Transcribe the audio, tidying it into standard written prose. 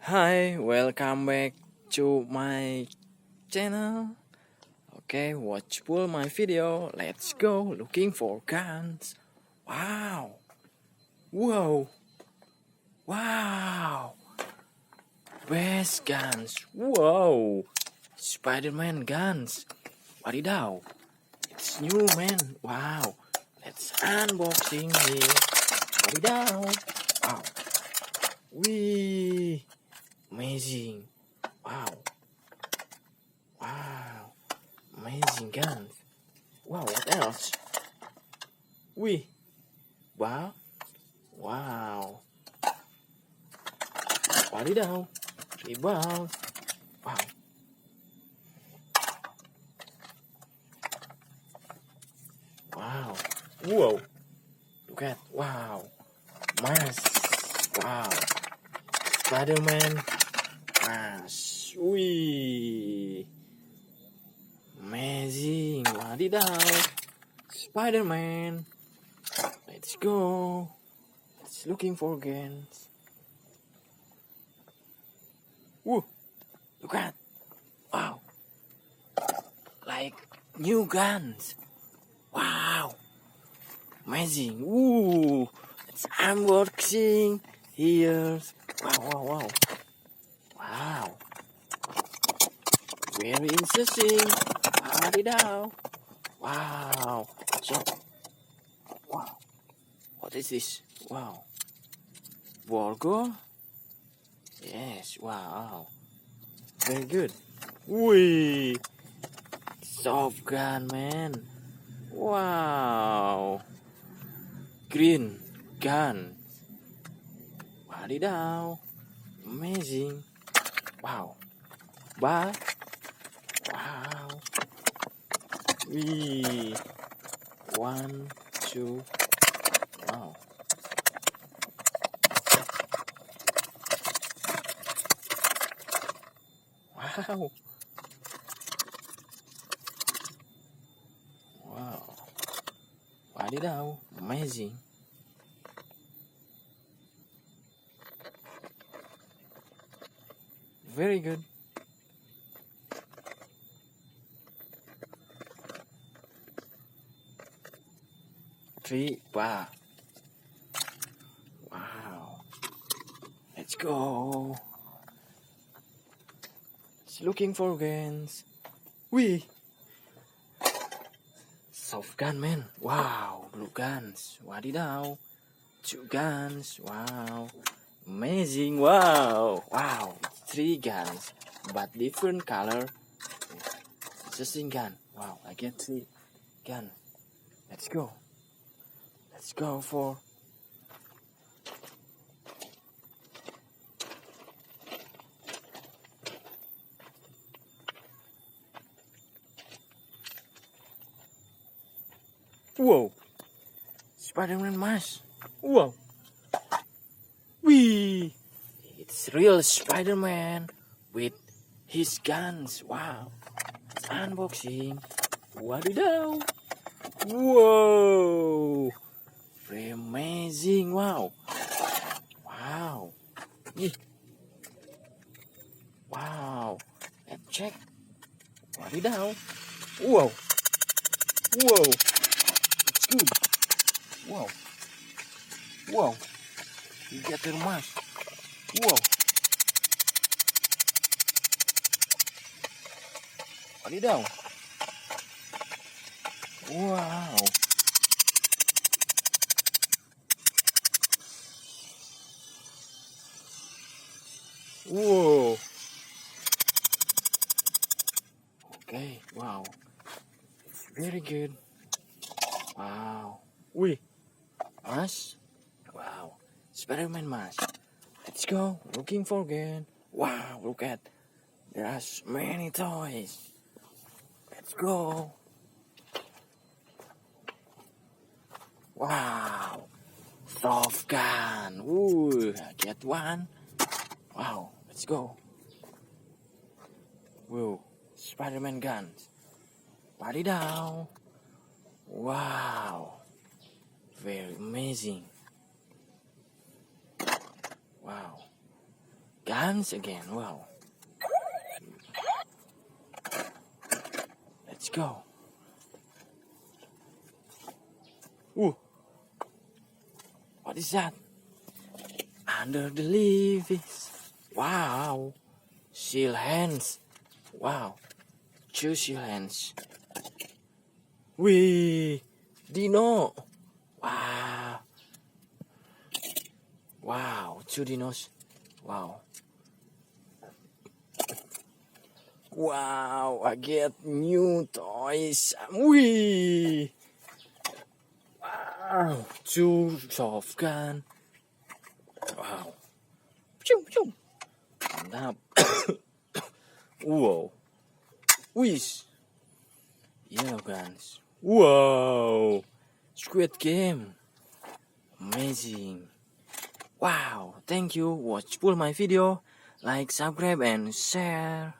Hi, welcome back to my channel. Okay, watch full my video. Let's go looking for guns. Wow. Whoa. Wow. Best guns. Whoa. Spiderman guns. Wadidaw. It's new, man. Wow. Let's unboxing here. Wadidaw. Wow. Wee. Amazing. Wow. Wow. Amazing guns. Wow, what else? Wee. Wow. Wow. Wadidaw. Wow. Wow. Wow. Whoa. Look at. Wow. Mask. Wow. Spiderman. Mask. Wee. Amazing. Wadidaw. Spiderman. Let's go. Let's looking for guns. Woo. Look at. Wow. Like new guns. Wow. Amazing. Woo. It's unboxing here. Wow. Wow. Very interesting. Wadidaw. Wow. So, wow. What is this? Wow. Borgo? Yes. Wow. Very good. Wee. Soft gun, man. Wow. Green gun. Wadidaw. Amazing. Wow. Wow. Wee. 1, 2. Wow. Wow. Wow. Wadidaw. Amazing. Very good. Three. Wow. Wow. Let's go. It's looking for guns. Wee. Soft gun, man. Wow. Blue guns. Wadidaw. 2 guns. Wow. Amazing. Wow. 3 guns. But different color. Interesting gun. Wow. I get 3 gun. Let's go. Let's go for. Whoa. Spiderman mask. Whoa. Wee. It's real Spiderman with his guns. Wow. It's unboxing. Wadidaw. Whoa. Very amazing. Wow. Wow. Let's check. Wadidaw. Whoa. It's good. Whoa. You get your mask. Whoa. Wadidaw. Wow. Whoa. Okay. Wow. It's very good. Wow. Wee. Mask. Wow. Spiderman mask. Let's go. Looking for again. Wow. Look at. There's many toys. Let's go. Wow. Soft gun. Ooh. I get one. Wow. Let's go. Whoa. Spiderman guns. Wadidaw. Wow. Very amazing. Wow. Guns again. Wow. Let's go. Ooh. What is that? Under the leaves. Wow. Seal hands. Wow. Two seal hands. Wih. Dino. Wow. Wow. Two dinos. Wow. Wow. I get new toys. Wih. Wow. Two soft gun. Wow. Pew, pew. Mantap. Wow. Wish. Yellow guns. Wow. Squid game. Amazing. Wow. Thank you. Watch full my video. Like, subscribe, and share.